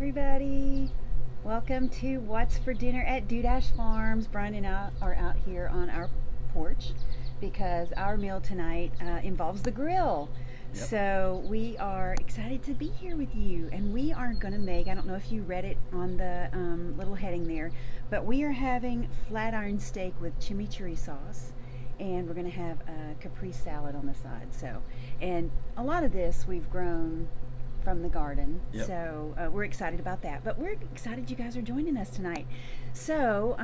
everybody. Welcome to What's for Dinner at Dudash Farms. Brian and I are out here on our porch because our meal tonight involves the grill. Yep. So we are excited to be here with you, and we are going to make, I don't know if you read it on the little heading there, but we are having flat iron steak with chimichurri sauce, and we're going to have a Caprice salad on the side. So, and a lot of this we've grown from the garden. Yep. So we're excited about that. But we're excited you guys are joining us tonight. So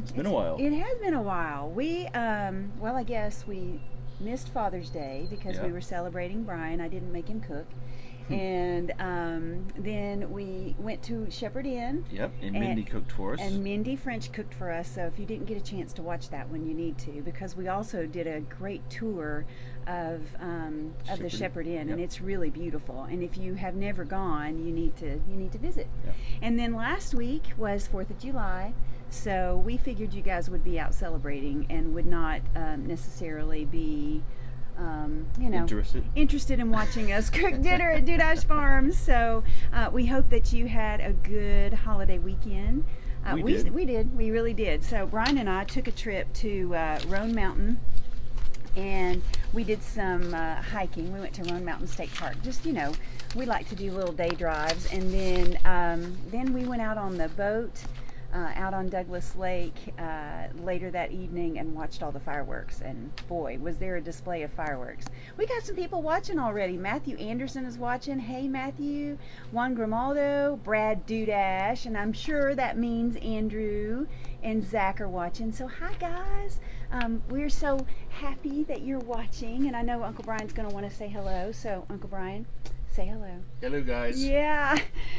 it's been a while. It has been a while. We well, I guess we missed Father's Day because we were celebrating Brian. I didn't make him cook. And then we went to Shepherd Inn. Yep, and Mindy cooked for us. And Mindy French cooked for us. So if you didn't get a chance to watch that one, you need to, because we also did a great tour of the Shepherd Inn, and it's really beautiful. And if you have never gone, you need to visit. Yep. And then last week was 4th of July. So we figured you guys would be out celebrating and would not necessarily be interested in watching us cook dinner at Dudash Farms. So we hope that you had a good holiday weekend. We did. We really did. So Brian and I took a trip to Roan Mountain, and we did some hiking. We went to Roan Mountain State Park. Just, we like to do little day drives. And then we went out on the boat out on Douglas Lake later that evening and watched all the fireworks, and boy, was there a display of fireworks. We got some people watching already. Matthew Anderson is watching. Hey Matthew. Juan Grimaldo, Brad Dudash, and I'm sure that means Andrew and Zach are watching. So hi guys. We're so happy that you're watching, and I know Uncle Brian's going to want to say hello. So Uncle Brian, say hello. Hello, guys. Yeah.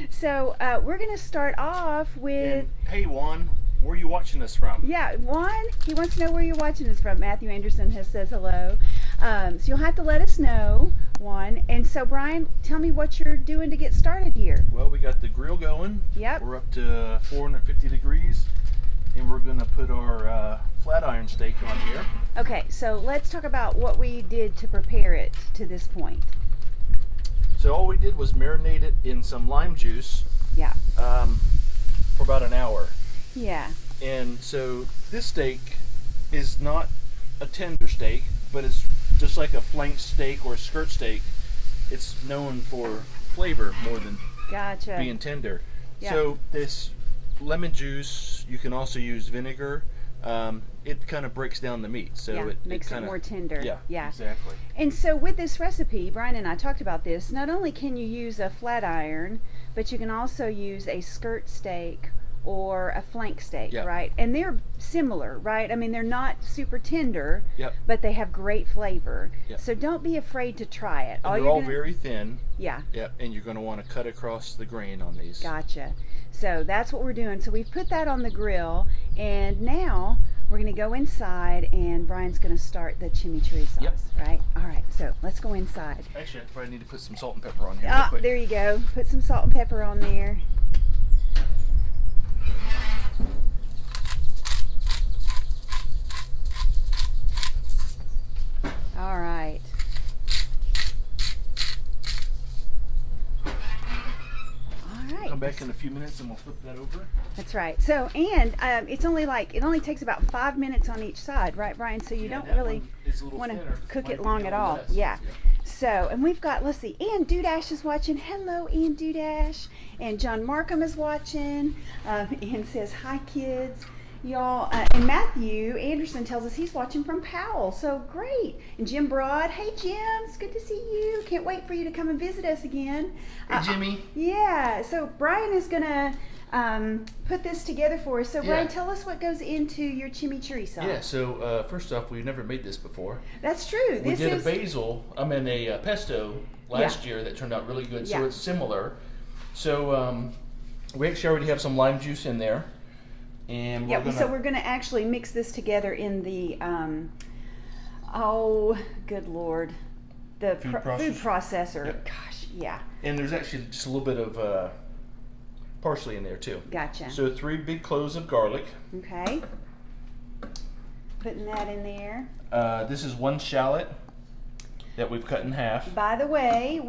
So we're going to start off with... And, hey, Juan, where are you watching us from? Yeah, Juan, he wants to know where you're watching us from. Matthew Anderson says hello. So you'll have to let us know, Juan. And so, Brian, tell me what you're doing to get started here. Well, we got the grill going. Yep. We're up to 450 degrees, and we're going to put our flat iron steak on here. Okay, so let's talk about what we did to prepare it to this point. So all we did was marinate it in some lime juice. Yeah. For about an hour. Yeah. And so this steak is not a tender steak, but it's just like a flank steak or a skirt steak. It's known for flavor more than being tender. Yeah. So this lemon juice, you can also use vinegar. It kind of breaks down the meat, so it makes it more tender. Yeah, exactly. And so with this recipe, Brian and I talked about this, not only can you use a flat iron, but you can also use a skirt steak or a flank steak, right? And they're similar, right? I mean, they're not super tender, but they have great flavor. So don't be afraid to try it. And they're all very thin. Yeah. Yep, and you're going to want to cut across the grain on these. Gotcha. So that's what we're doing. So we've put that on the grill, and now we're going to go inside, and Brian's going to start the chimichurri sauce, right? All right, so let's go inside. Actually, I probably need to put some salt and pepper on here real quick. There you go. Put some salt and pepper on there. All right. Come back in a few minutes and we'll flip that over. That's right. So, and it only takes about 5 minutes on each side, right, Brian? So you don't really want to cook it long at all. Yeah. So, and we've got, let's see, Ann Dudash is watching. Hello, Ann Dudash. And John Markham is watching. Ann says, hi, kids. Y'all, and Matthew Anderson tells us he's watching from Powell, so great. And Jim Broad, hey Jim, it's good to see you. Can't wait for you to come and visit us again. Hey Jimmy. Yeah, so Brian is gonna put this together for us. So Brian, tell us what goes into your chimichurri sauce. Yeah, so first off, we've never made this before. That's true. We did a pesto last year that turned out really good, so it's similar. So we actually already have some lime juice in there. And so we're going to actually mix this together in the oh good lord, the food processor. Gosh, yeah. And there's actually just a little bit of parsley in there too. Gotcha. So 3 big cloves of garlic. Okay. Putting that in there. This is 1 shallot. that we've cut in half. By the way,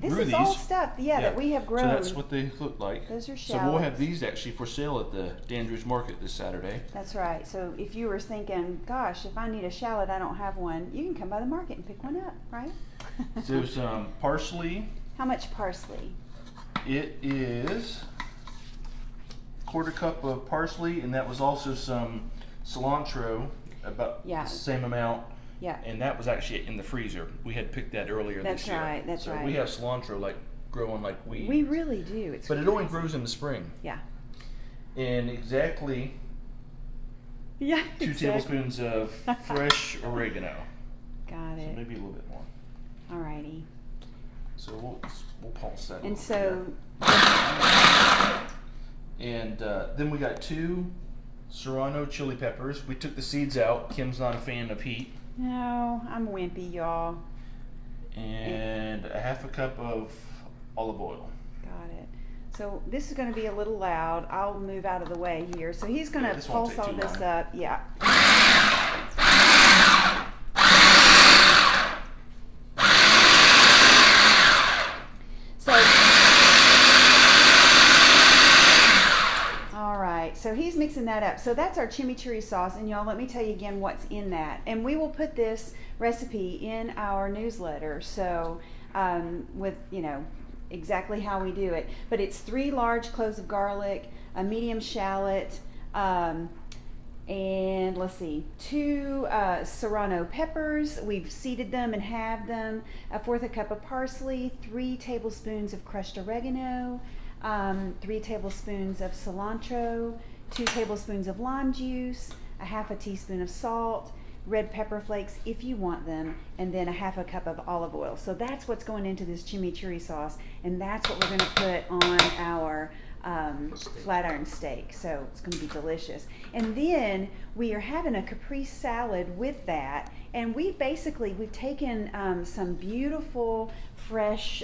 this is all stuff, that we have grown. So that's what they look like. Those are shallots. So we'll have these actually for sale at the Dandridge Market this Saturday. That's right. So if you were thinking, gosh, if I need a shallot, I don't have one, you can come by the market and pick one up, right? So some parsley. How much parsley? It is a 1/4 cup of parsley, and that was also some cilantro, about the same amount. Yeah. And that was actually in the freezer. We had picked that earlier this year. That's right. So we have cilantro growing like weeds. We really do. But it only grows in the spring. Yeah. And exactly 2 tablespoons of fresh oregano. Got it. So maybe a little bit more. Alrighty. So we'll pulse that. And so. And then we got 2 serrano chili peppers. We took the seeds out. Kim's not a fan of heat. No, I'm wimpy, y'all. And a 1/2 cup of olive oil. Got it. So this is going to be a little loud. I'll move out of the way here. So he's going to pulse all this up. Yeah. So he's mixing that up. So that's our chimichurri sauce, and y'all, let me tell you again what's in that. And we will put this recipe in our newsletter, so with exactly how we do it. But it's 3 large cloves of garlic, a medium shallot, and let's see, 2 serrano peppers. We've seeded them and halved them. 1/4 cup of parsley, 3 tablespoons of crushed oregano, 3 tablespoons of cilantro, 2 tablespoons of lime juice, a 1/2 teaspoon of salt, red pepper flakes if you want them, and then a 1/2 cup of olive oil. So that's what's going into this chimichurri sauce, and that's what we're going to put on our flat iron steak. So it's going to be delicious. And then we are having a Caprice salad with that, and we've taken some beautiful fresh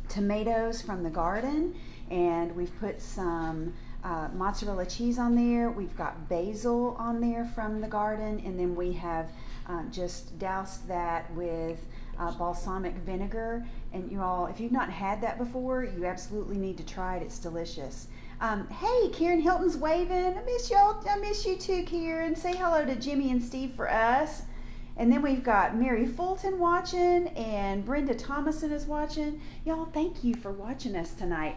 tomatoes from the garden, and we've put some mozzarella cheese on there. We've got basil on there from the garden, and then we have just doused that with balsamic vinegar. And you all, if you've not had that before, you absolutely need to try it. It's delicious. Hey, Karen Hilton's waving. I miss y'all. I miss you too, Karen. Say hello to Jimmy and Steve for us. And then we've got Mary Fulton watching, and Brenda Thomason is watching. Y'all, thank you for watching us tonight.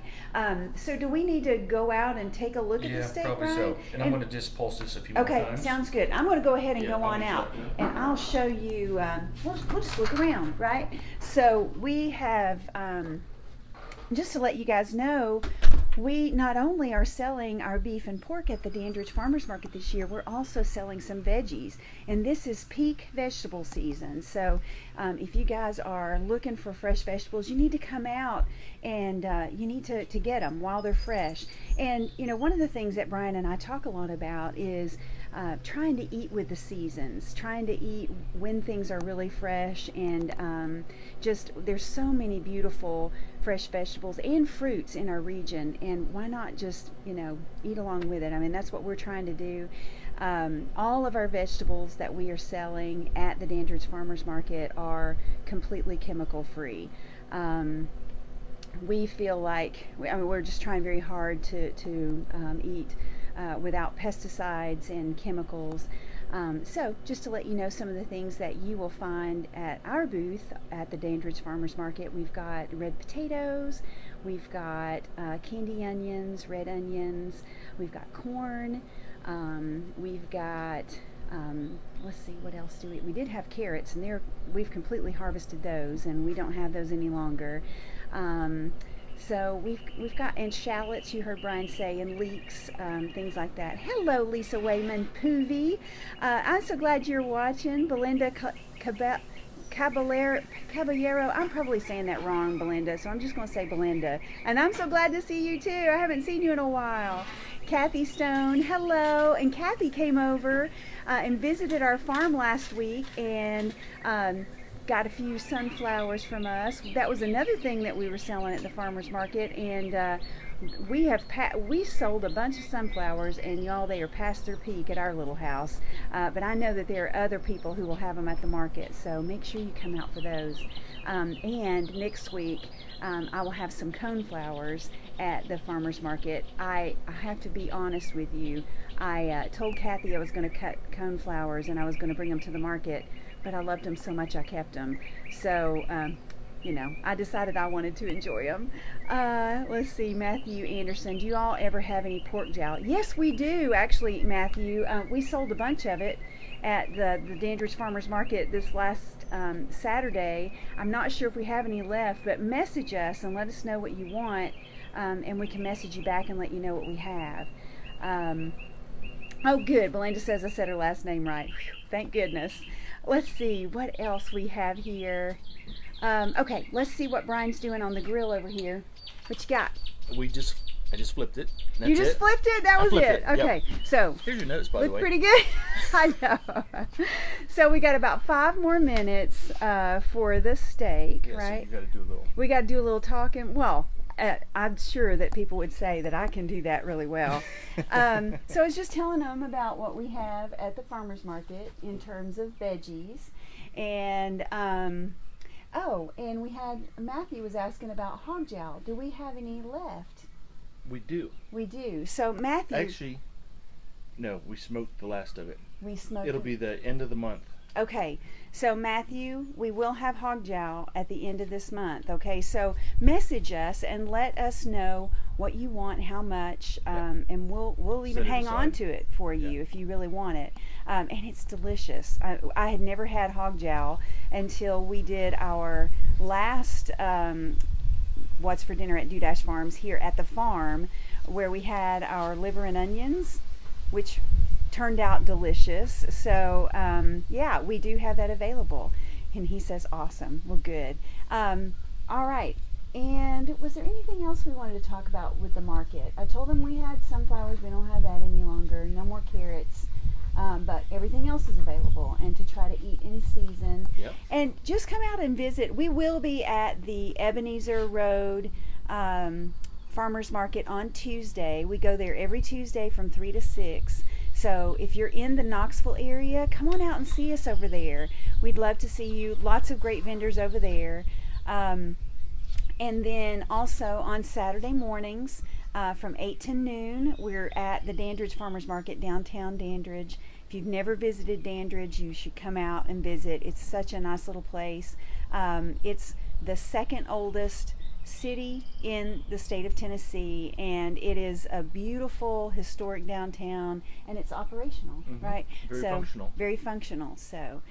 So do we need to go out and take a look at the steak, probably Brian? so. And I'm going to just pulse this a few more times. Okay, sounds good. I'm going to go ahead and go on out, and I'll show you. We'll just look around, right? So we have, just to let you guys know, we not only are selling our beef and pork at the Dandridge Farmers Market this year, we're also selling some veggies. And this is peak vegetable season. So if you guys are looking for fresh vegetables, you need to come out and you need to get them while they're fresh. And one of the things that Brian and I talk a lot about is trying to eat with the seasons, trying to eat when things are really fresh, and just there's so many beautiful fresh vegetables and fruits in our region, and why not just eat along with it? I mean, that's what we're trying to do. All of our vegetables that we are selling at the Dandridge Farmers Market are completely chemical free. We feel like we're just trying very hard to eat without pesticides and chemicals. So just to let you know some of the things that you will find at our booth at the Dandridge Farmers Market, we've got red potatoes, we've got candy onions, red onions, we've got corn, we've got let's see, what else do we did have carrots, and we've completely harvested those, and we don't have those any longer. So we've got, and shallots, you heard Brian say, and leeks, things like that. Hello, Lisa Wayman Poovy. I'm so glad you're watching. Belinda Caballero, I'm probably saying that wrong, Belinda, so I'm just going to say Belinda. And I'm so glad to see you too. I haven't seen you in a while. Kathy Stone, hello. And Kathy came over and visited our farm last week, and got a few sunflowers from us. That was another thing that we were selling at the farmers market, and we sold a bunch of sunflowers, and y'all, they are past their peak at our little house. But I know that there are other people who will have them at the market, so make sure you come out for those. And next week, I will have some coneflowers at the farmers market. I have to be honest with you. I told Kathy I was going to cut coneflowers and I was going to bring them to the market, but I loved them so much I kept them. So, I decided I wanted to enjoy them. Let's see, Matthew Anderson, do you all ever have any pork jowl? Yes, we do, actually, Matthew. We sold a bunch of it at the Dandridge Farmers Market this last Saturday. I'm not sure if we have any left, but message us and let us know what you want, and we can message you back and let you know what we have. Oh, good. Belinda says I said her last name right. Whew, thank goodness. Let's see what else we have here. Okay, let's see what Brian's doing on the grill over here. What you got? I just flipped it. That's you just flipped it? That was it. Okay, yep. So here's your notes, by the way. Look pretty good. I know. So we got about 5 more minutes for the steak, right? So we got to do a little talking. Well, I'm sure that people would say that I can do that really well. So I was just telling them about what we have at the farmers market in terms of veggies, and and we had Matthew was asking about hog jowl. Do we have any left? We do. We do. So Matthew. Actually, no, we smoked the last of it. We smoked. It'll be the end of the month. Okay, so Matthew, we will have hog jowl at the end of this month. Okay, so message us and let us know what you want, how much, and we'll even hang on to it for you if you really want it. And it's delicious. I had never had hog jowl until we did our last What's for Dinner at Dudash Farms here at the farm, where we had our liver and onions, which turned out delicious. So we do have that available. And he says awesome. Well, good. All right, and was there anything else we wanted to talk about with the market? I told them we had sunflowers. We don't have that any longer. No more carrots, but everything else is available, and to try to eat in season. Yep. And just come out and visit. We will be at the Ebenezer Road Farmers Market on Tuesday. We go there every Tuesday from 3 to 6. So if you're in the Knoxville area, come on out and see us over there. We'd love to see you. Lots of great vendors over there. And then also on Saturday mornings from 8 to noon, we're at the Dandridge Farmers Market, downtown Dandridge. If you've never visited Dandridge, you should come out and visit. It's such a nice little place. It's the second oldest city in the state of Tennessee, and it is a beautiful historic downtown, and it's operational, right? Very functional. So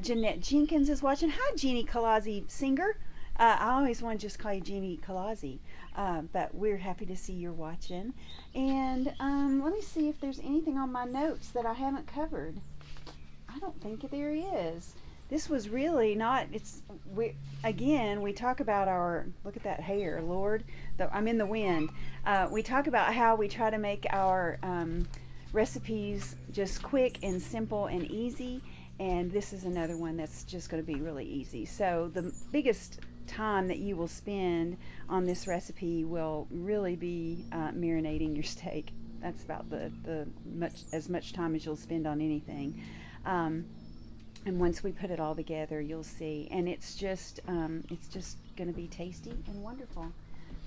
Jeanette Jenkins is watching. Hi, Jeannie Colazzi Singer. I always want to just call you Jeannie Colazzi, but we're happy to see you're watching. And let me see if there's anything on my notes that I haven't covered. I don't think there is. This was really not, we talk about our, look at that hair, Lord, I'm in the wind. We talk about how we try to make our recipes just quick and simple and easy, and this is another one that's just going to be really easy. So the biggest time that you will spend on this recipe will really be marinating your steak. That's about as much time as you'll spend on anything. And once we put it all together, you'll see, and it's just going to be tasty and wonderful.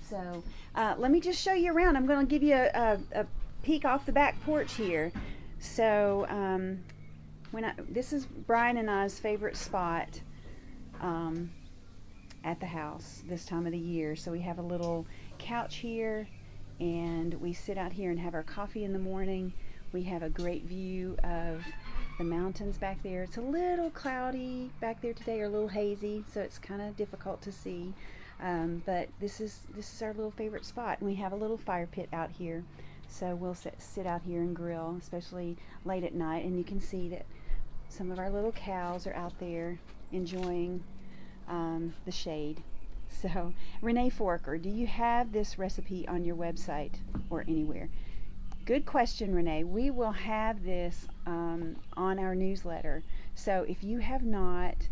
So let me just show you around. I'm going to give you a peek off the back porch here. So this is Brian and I's favorite spot at the house this time of the year. So we have a little couch here, and we sit out here and have our coffee in the morning. We have a great view of the mountains back there. It's a little cloudy back there today, or a little hazy, so it's kind of difficult to see. But this is our little favorite spot. And we have a little fire pit out here, so we'll sit out here and grill, especially late at night. And you can see that some of our little cows are out there enjoying the shade. So, Renee Forker, do you have this recipe on your website or anywhere? Good question, Renee. We will have this on our newsletter. So if you have not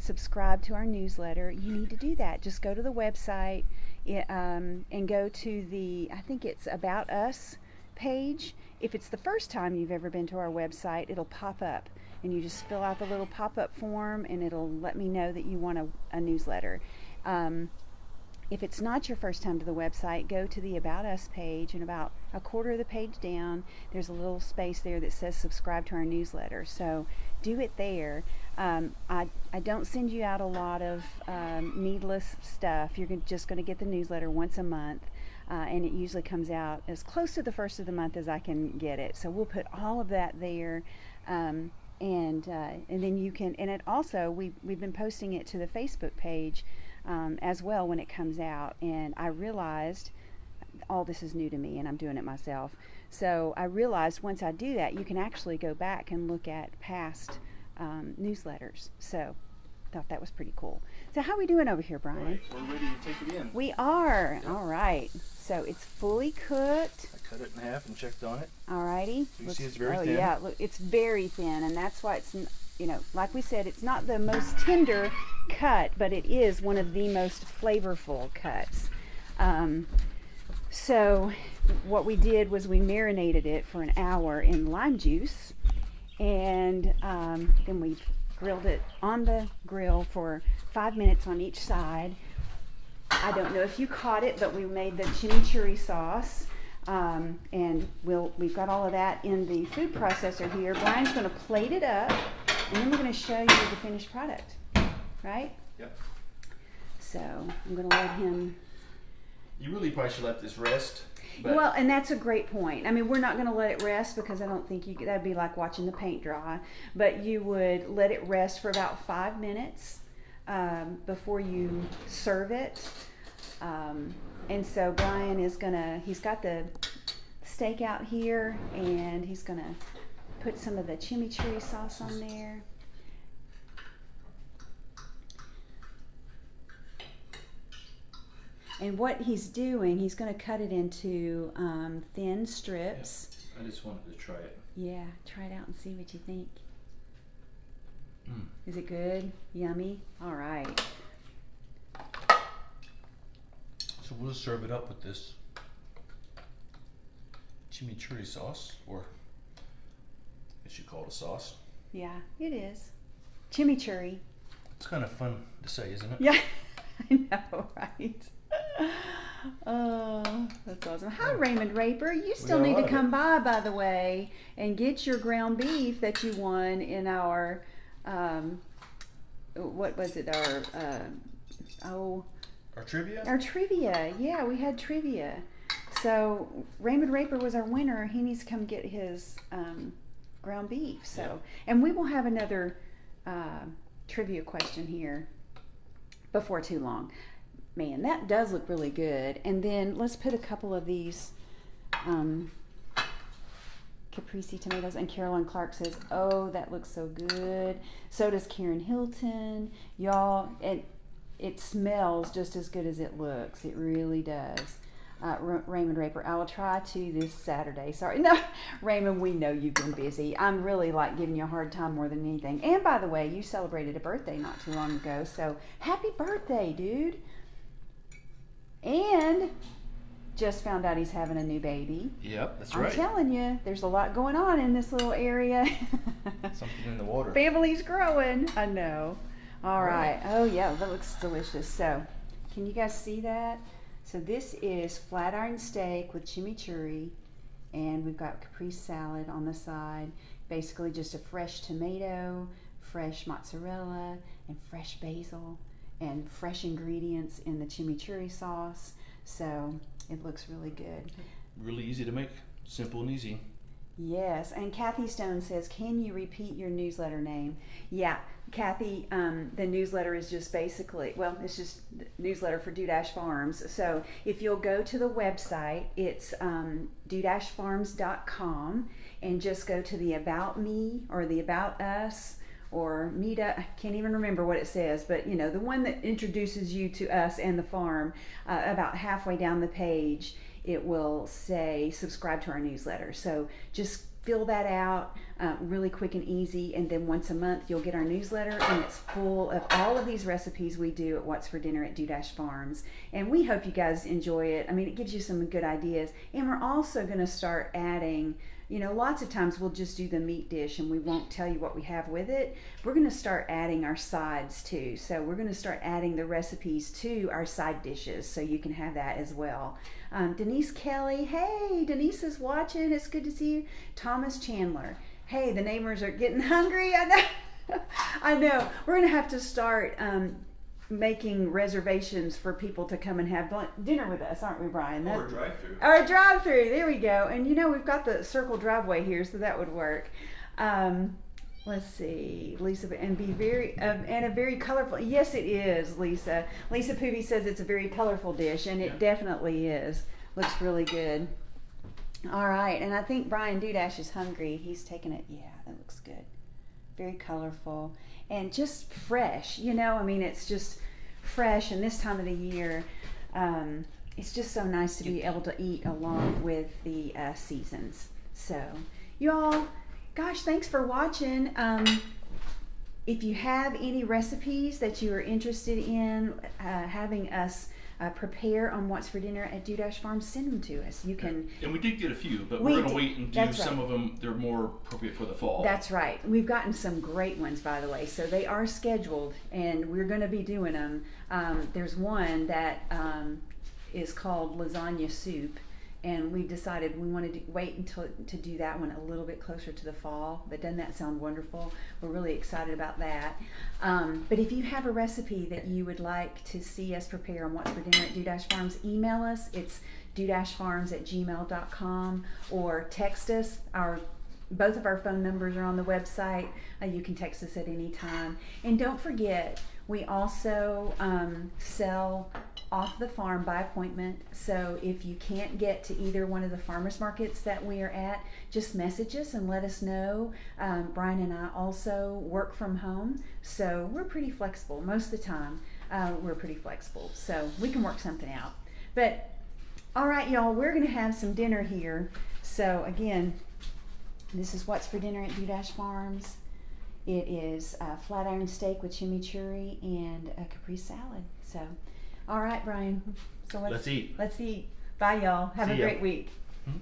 subscribe to our newsletter, you need to do that. Just go to the website and go to the, I think it's About Us page. If it's the first time you've ever been to our website, it'll pop up. And you just fill out the little pop-up form, and it'll let me know that you want a newsletter. If it's not your first time to the website, go to the About Us page, and about a quarter of the page down, there's a little space there that says subscribe to our newsletter. So do it there. I don't send you out a lot of needless stuff. You're just going to get the newsletter once a month. And it usually comes out as close to the first of the month as I can get it. So we'll put all of that there. And then you can, and it also, we've been posting it to the Facebook page as well when it comes out. And I realized all this is new to me, and I'm doing it myself. So I realized once I do that, you can actually go back and look at past newsletters. So I thought that was pretty cool. So how are we doing over here, Brian? Right, we're ready to take it in. We are. Yep. All right. So it's fully cooked. I cut it in half and checked on it. Alrighty. You can see it's very thin. Oh yeah, look, it's very thin, and that's why it's, like we said, it's not the most tender cut, but it is one of the most flavorful cuts. So what we did was we marinated it for an hour in lime juice, and then we grilled it on the grill for 5 minutes on each side. I don't know if you caught it, but we made the chimichurri sauce, and we've got all of that in the food processor here. Brian's going to plate it up, and then we're going to show you the finished product, right? Yep. So I'm going to let him. You really probably should let this rest. But Well, and that's a great point. I mean, we're not going to let it rest because I don't think that'd be like watching the paint dry. But you would let it rest for about 5 minutes before you serve it. And so Brian is he's got the steak out here, and he's gonna put some of the chimichurri sauce on there. And what he's doing, he's going to cut it into thin strips. I just wanted to try it. Yeah, try it out and see what you think. Mm. Is it good? Yummy? All right. So we'll just serve it up with this chimichurri sauce, or I guess you call it a sauce. Yeah, it is. Chimichurri. It's kind of fun to say, isn't it? Yeah, I know, right? Oh, that's awesome. Hi, Raymond Raper. You still got a need lot to of come by the way, and get your ground beef that you won in our, what was it? Our trivia? Our trivia. Yeah, we had trivia. So Raymond Raper was our winner. He needs to come get his ground beef. So, Yeah. And we will have another trivia question here before too long. Man, that does look really good. And then let's put a couple of these Caprice tomatoes. And Carolyn Clark says, "Oh, that looks so good." So does Karen Hilton. Y'all, it smells just as good as it looks. It really does. Raymond Raper, I will try to this Saturday. Sorry. No, Raymond, we know you've been busy. I'm really like giving you a hard time more than anything. And by the way, you celebrated a birthday not too long ago. So happy birthday, dude. And just found out he's having a new baby. Yep, that's I'm right. telling you, there's a lot going on in this little area. Something in the water. Family's growing. I know. All right. Oh, yeah, that looks delicious. So, can you guys see that? So this is flat iron steak with chimichurri, and we've got caprese salad on the side. Basically just a fresh tomato, fresh mozzarella, and fresh basil, and fresh ingredients in the chimichurri sauce. So it looks really good. Really easy to make. Simple and easy. Yes, and Kathy Stone says, "Can you repeat your newsletter name?" Yeah, Kathy, the newsletter is just basically, well, it's just newsletter for Do-Dash Farms. So if you'll go to the website, it's do-farms.com, and just go to the About Me or the About Us or Meet Up. I can't even remember what it says, but you know, the one that introduces you to us and the farm. About halfway down the page, it will say subscribe to our newsletter. So just fill that out. really quick and easy. And then once a month you'll get our newsletter, and it's full of all of these recipes we do at What's for Dinner at Dudash Farms. And we hope you guys enjoy it. I mean, it gives you some good ideas. And we're also going to start adding, lots of times we'll just do the meat dish and we won't tell you what we have with it. We're going to start adding our sides too. So we're going to start adding the recipes to our side dishes so you can have that as well. Denise Kelly, hey, Denise is watching. It's good to see you. Thomas Chandler, hey, the neighbors are getting hungry. I know. I know. We're going to have to start making reservations for people to come and have dinner with us, aren't we, Brian? Or a drive-through. Or a drive-through. There we go. And we've got the circle driveway here, so that would work. Let's see, Lisa, and a very colorful. Yes, it is, Lisa. Lisa Poovy says it's a very colorful dish, and it definitely is. Looks really good. All right, and I think Brian Dudash is hungry. He's taking it. Yeah, that looks good. Very colorful and just fresh. It's just fresh, and this time of the year, it's just so nice to be able to eat along with the seasons. So, y'all, gosh, thanks for watching. If you have any recipes that you are interested in having us prepare on What's for Dinner at Dudash Farms, send them to us. You can. And we did get a few, but we're going to wait and do some of them. They're more appropriate for the fall. That's right. We've gotten some great ones, by the way. So they are scheduled, and we're going to be doing them. There's one that is called lasagna soup. And we decided we wanted to wait until to do that one a little bit closer to the fall. But doesn't that sound wonderful? We're really excited about that. But if you have a recipe that you would like to see us prepare on What's for Dinner at Dudash Farms, email us. It's dudashfarms@gmail.com, or text us. Both of our phone numbers are on the website. You can text us at any time. And don't forget, we also sell off the farm by appointment. So if you can't get to either one of the farmers markets that we are at, just message us and let us know. Brian and I also work from home, so we're pretty flexible. Most of the time, we're pretty flexible, so we can work something out. But all right, y'all, we're going to have some dinner here. So again, this is What's for Dinner at Dudash Farms. It is flat iron steak with chimichurri and a Caprice salad. So, all right, Brian. So let's eat. Let's eat. Bye, y'all. Have a great week. Mm-hmm.